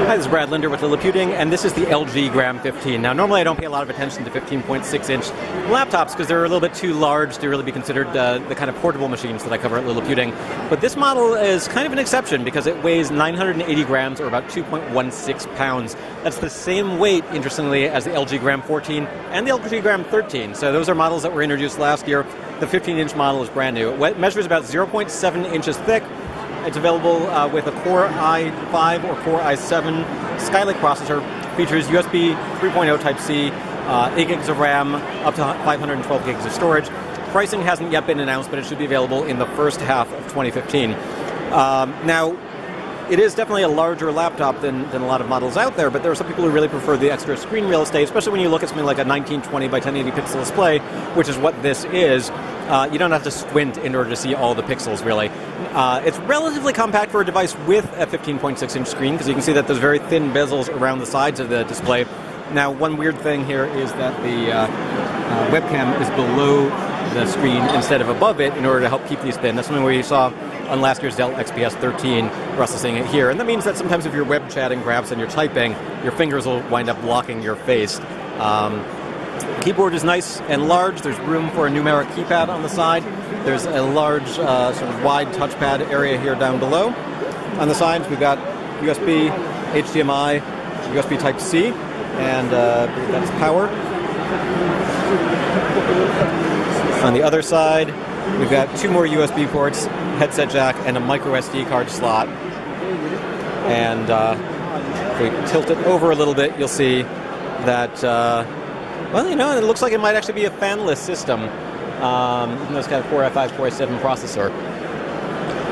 Hi, this is Brad Linder with Liliputing, and this is the LG Gram 15. Now, normally I don't pay a lot of attention to 15.6-inch laptops because they're a little bit too large to really be considered the kind of portable machines that I cover at Liliputing. But this model is kind of an exception because it weighs 980 grams, or about 2.16 pounds. That's the same weight, interestingly, as the LG Gram 14 and the LG Gram 13. So those are models that were introduced last year. The 15-inch model is brand new. It measures about 0.7 inches thick. It's available with a Core i5 or Core i7 Skylake processor. Features USB 3.0 Type-C, 8 gigs of RAM, up to 512 gigs of storage. Pricing hasn't yet been announced, but it should be available in the first half of 2015. Now, it is definitely a larger laptop than a lot of models out there, but there are some people who really prefer the extra screen real estate, especially when you look at something like a 1920 by 1080 pixel display, which is what this is. You don't have to squint in order to see all the pixels, really. It's relatively compact for a device with a 15.6-inch screen, because you can see that there's very thin bezels around the sides of the display. Now, one weird thing here is that the webcam is below the screen instead of above it in order to help keep these thin. That's something where you saw on last year's Dell XPS 13, we're also seeing it here. And that means that sometimes if you're web chatting perhaps and you're typing, your fingers will wind up blocking your face. Keyboard is nice and large. There's room for a numeric keypad on the side. There's a large, sort of wide touchpad area here down below. On the sides, we've got USB, HDMI, USB Type-C, and that's power. On the other side, we've got two more USB ports, headset jack, and a micro SD card slot. And if we tilt it over a little bit, you'll see that, well, you know, it looks like it might actually be a fanless system. Even though it's got a Core i5, Core i7 processor.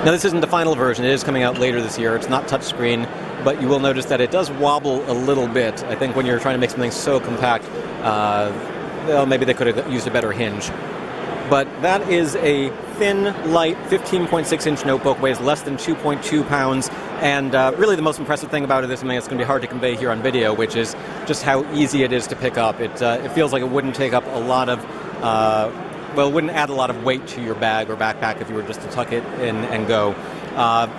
Now, this isn't the final version. It is coming out later this year. It's not touchscreen, but you will notice that it does wobble a little bit. I think when you're trying to make something so compact, well, maybe they could have used a better hinge. But that is a thin, light, 15.6-inch notebook, weighs less than 2.2 pounds, and really the most impressive thing about it is something that's going to be hard to convey here on video, which is just how easy it is to pick up. It feels like it wouldn't take up a lot of, well, it wouldn't add a lot of weight to your bag or backpack if you were just to tuck it in and go.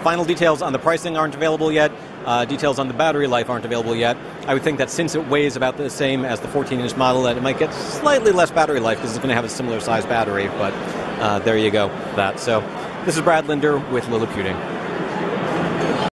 Final details on the pricing aren't available yet. Details on the battery life aren't available yet. I would think that since it weighs about the same as the 14-inch model, that it might get slightly less battery life because it's going to have a similar size battery, but there you go. So this is Brad Linder with Liliputing.